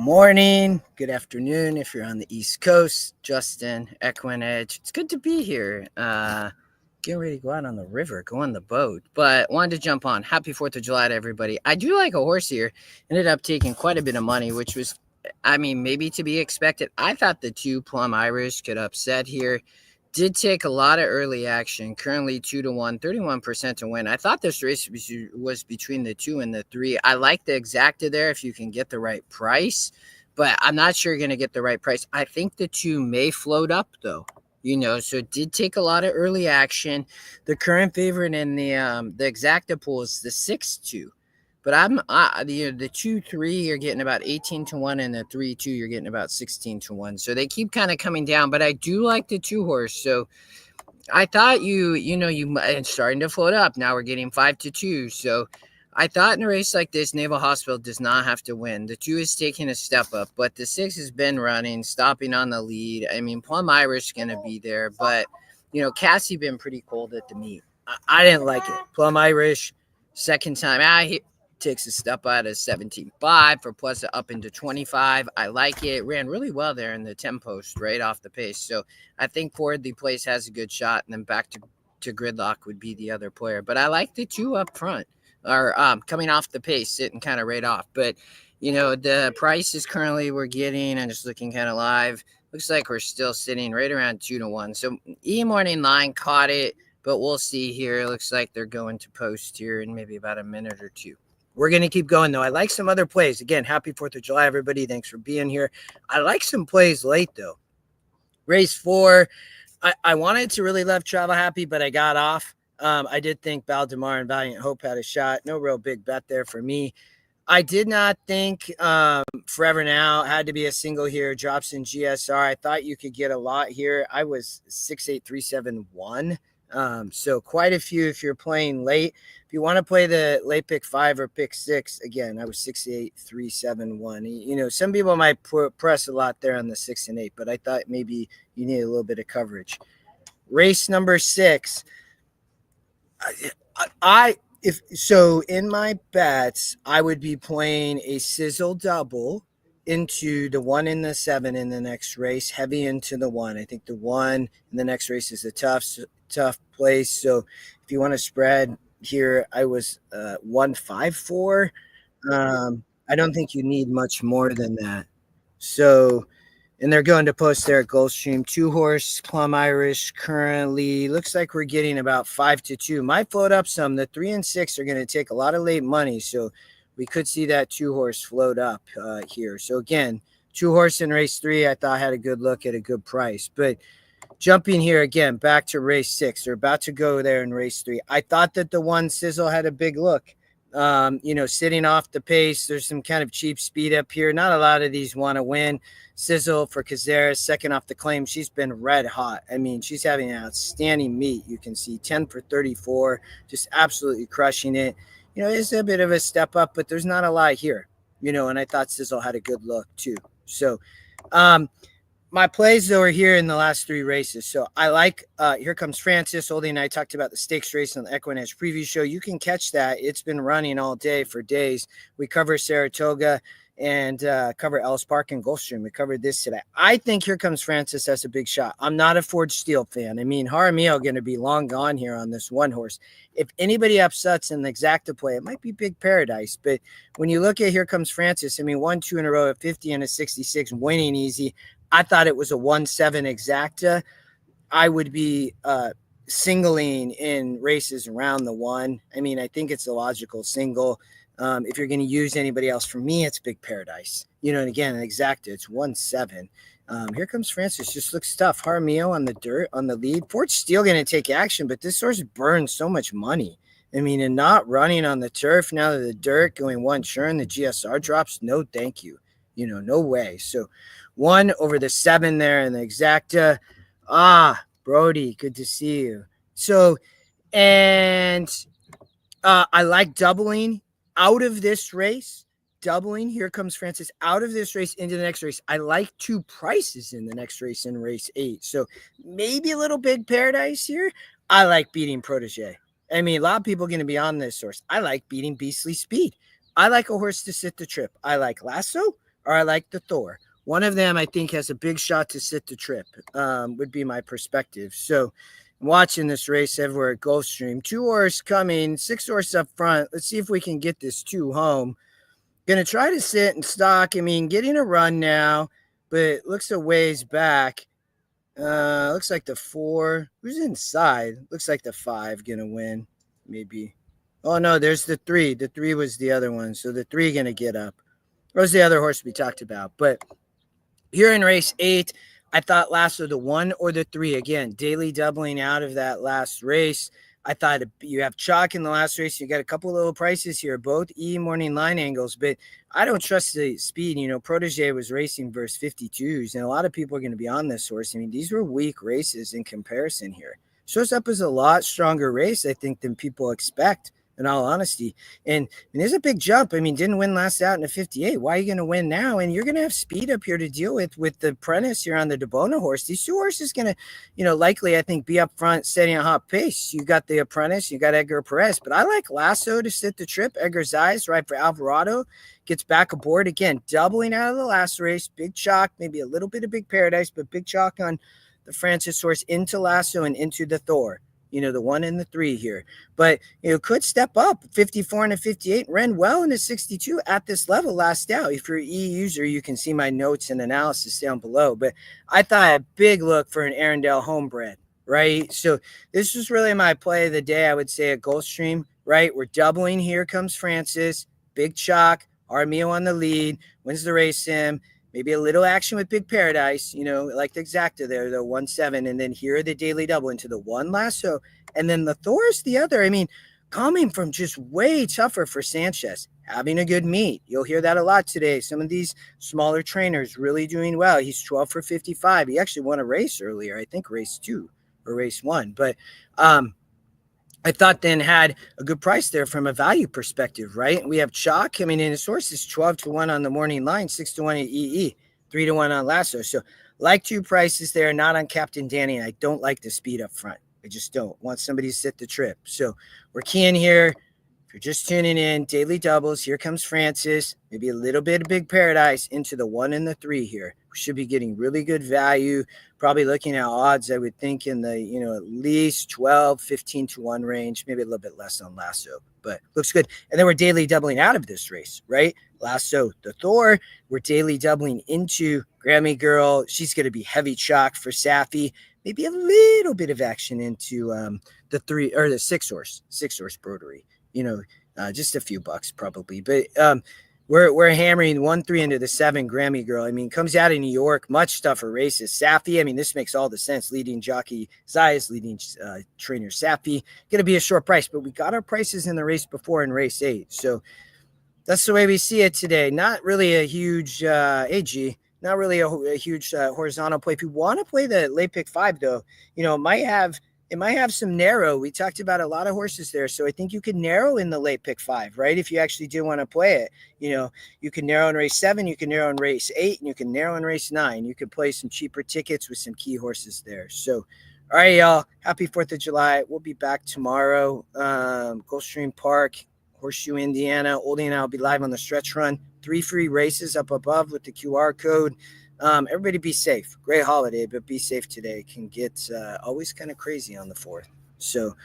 morning, good afternoon if you're on the East Coast. Justin, Equine Edge. It's good to be here. Getting ready to go out on the river, go on the boat. But wanted to jump on. Happy 4th of July to everybody. I do like a horse here. Ended up taking quite a bit of money, which was, maybe to be expected. I thought the two Plum Irish could upset here. Did take a lot of early action. Currently 2-1, 31% to win. I thought this race was between the 2 and the 3. I like the exacta there if you can get the right price, but I'm not sure you're going to get the right price. I think the 2 may float up though. So it did take a lot of early action. The current favorite in the exacta pool is the 6-2. But the 2-3 you're getting about 18-1, and the 3-2 you're getting about 16-1. So they keep kind of coming down. But I do like the 2 horse. So I thought you it's starting to float up. Now we're getting 5-2. So I thought in a race like this, Naval Hospital does not have to win. The 2 is taking a step up, but the 6 has been running, stopping on the lead. Plum Irish is going to be there, but Cassie been pretty cold at the meet. I didn't like it. Plum Irish, second time. He takes a step out of 17.5 for plus up into 25. I like it. Ran really well there in the 10 post right off the pace. So I think Ford the place has a good shot, and then back to Gridlock would be the other player. But I like the 2 up front, or coming off the pace, sitting kind of right off. But the prices currently we're getting, I'm just looking kind of live, looks like we're still sitting right around 2-1. So morning line caught it, but we'll see here. It looks like they're going to post here in maybe about a minute or two. We're going to keep going, though. I like some other plays. Again, happy 4th of July, everybody. Thanks for being here. I like some plays late, though. Race 4, I wanted to really love Travel Happy, but I got off. I did think Baldemar and Valiant Hope had a shot. No real big bet there for me. I did not think Forever Now had to be a single here. Drops in GSR. I thought you could get a lot here. I was 68371. So quite a few if you're playing late. If you want to play the late pick 5 or pick 6, again, I was 68371. Some people might press a lot there on the 6 and 8, but I thought maybe you need a little bit of coverage. Race number 6. In my bets, I would be playing a sizzle double into the 1 and the 7 in the next race, heavy into the 1. I think the 1 in the next race is a tough place. So if you want to spread here, I was 154. I don't think you need much more than that. So, and they're going to post there at Gulfstream. 2 horse Plum Irish currently looks like we're getting about 5-2. Might float up some. The 3 and 6 are going to take a lot of late money, so we could see that 2 horse float up here. So again, 2 horse in race 3, I thought had a good look at a good price. But jumping here again, back to race 6. They're about to go there in race 3. I thought that the 1 Sizzle had a big look. Sitting off the pace. There's some kind of cheap speed up here. Not a lot of these want to win. Sizzle for Cazares, second off the claim. She's been red hot. She's having an outstanding meet. You can see 10 for 34, just absolutely crushing it. It's a bit of a step up, but there's not a lot here, and I thought Sizzle had a good look too. So, my plays, though, are here in the last 3 races. So I like Here Comes Francis. Oldie and I talked about the stakes race on the Equine Edge preview show. You can catch that. It's been running all day for days. We cover Saratoga and cover Ellis Park and Gulfstream. We covered this today. I think Here Comes Francis has a big shot. I'm not a Ford Steele fan. Jaramillo going to be long gone here on this 1 horse. If anybody upsets in the exacta play, it might be Big Paradise. But when you look at Here Comes Francis, 1-2 in a row at 50 and a 66, winning easy. I thought it was a 1-7 exacta. I would be singling in races around the 1. I think it's a logical single. If you're going to use anybody else, for me, it's Big Paradise. And again, an exacta, it's 1-7. Here Comes Francis, just looks tough. Jaramillo on the dirt, on the lead. Ford Steele going to take action, but this horse burns so much money. And not running on the turf, now that the dirt going 1 churn, the GSR drops, no thank you. No way. So 1 over the 7 there in the exacta. Brody, good to see you. So, and I like doubling out of this race. Doubling, Here Comes Francis, out of this race into the next race. I like 2 prices in the next race in race 8. So maybe a little Big Paradise here. I like beating Protege. A lot of people are going to be on this horse. I like beating Beastly Speed. I like a horse to sit the trip. I like Lasso. or I like the Thor. One of them I think has a big shot to sit the trip, would be my perspective. So I'm watching this race everywhere at Gulfstream. 2 horse coming, 6 horse up front. Let's see if we can get this 2 home. Gonna try to sit and stock. I mean, getting a run now, but it looks a ways back. Looks like the 4. Who's inside? Looks like the 5 gonna win. Maybe. Oh no, there's the 3. The 3 was the other one. So the 3 gonna get up. Or was the other horse we talked about? But here in race 8, I thought Lasso the 1 or the 3. Again, daily doubling out of that last race. I thought you have chalk in the last race. You got a couple of little prices here, both E morning line angles, but I don't trust the speed. You know, Protege was racing versus 52s, and a lot of people are going to be on this horse. I mean, these were weak races in comparison here. Shows up as a lot stronger race, I think, than people expect, in all honesty. And there's a big jump. I mean, didn't win last out in a 58. Why are you going to win now? And you're going to have speed up here to deal with the Apprentice here on the DeBona horse. These 2 horses going to, likely, I think, be up front setting a hot pace. You got the Apprentice, you got Edgar Perez, but I like Lasso to sit the trip. Edgar's eyes, right, for Alvarado. Gets back aboard again, doubling out of the last race. Big chalk, maybe a little bit of Big Paradise, but big chalk on the Francis horse into Lasso and into the Thor. The 1 and the 3 here. But, could step up 54 and a 58, ran well in a 62 at this level last out. If you're an E user, you can see my notes and analysis down below. But I thought a big look for an Arundel homebred, right? So this was really my play of the day, I would say, at Gulfstream, right? We're doubling. Here comes Francis. Big chalk. Armio on the lead. Wins the race sim. Maybe a little action with Big Paradise, like the Exacta there, the 1-7. And then here the daily double into the 1 Lasso. And then the Thor's the other. I mean, coming from just way tougher for Sanchez, having a good meet. You'll hear that a lot today. Some of these smaller trainers really doing well. He's 12 for 55. He actually won a race earlier, I think race 2 or race 1. But I thought then had a good price there from a value perspective, right? We have chalk coming in. His horse is 12-1 on the morning line, 6-1 at EE, 3-1 on Lasso. So like 2 prices there, not on Captain Danny. I don't like the speed up front. I just don't want somebody to sit the trip. So we're keying here. If you're just tuning in, daily doubles. Here comes Francis. Maybe a little bit of Big Paradise into the 1 and the 3 here. We should be getting really good value. Probably looking at odds, I would think in the, at least 12, 15-1 range, maybe a little bit less on Lasso, but looks good. And then we're daily doubling out of this race, right? Lasso, the Thor, we're daily doubling into Grammy Girl. She's going to be heavy chalk for Safi. Maybe a little bit of action into the 3 or the 6 horse Broderie, just a few bucks probably. But we're hammering 1-3 into the 7 Grammy Girl. I mean, comes out of New York, much tougher races. Safi, I mean, this makes all the sense. Leading jockey Zayas, leading trainer Safi. Going to be a short price, but we got our prices in the race before in race 8. So that's the way we see it today. Not really a huge AG. Not really a huge horizontal play. If you want to play the late pick 5, though, it might have some narrow. We talked about a lot of horses there, so I think you could narrow in the late pick 5, right? If you actually do want to play it, you can narrow in race 7, you can narrow in race 8, and you can narrow in race 9. You could play some cheaper tickets with some key horses there. So, all right, y'all. Happy 4th of July. We'll be back tomorrow. Gulfstream Park, Horseshoe, Indiana. Oldie and I will be live on the stretch run. 3 free races up above with the QR code. Everybody be safe. Great holiday, but be safe today. It can get always kind of crazy on the 4th. So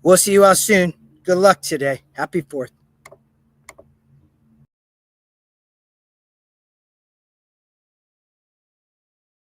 we'll see you all soon. Good luck today. Happy 4th.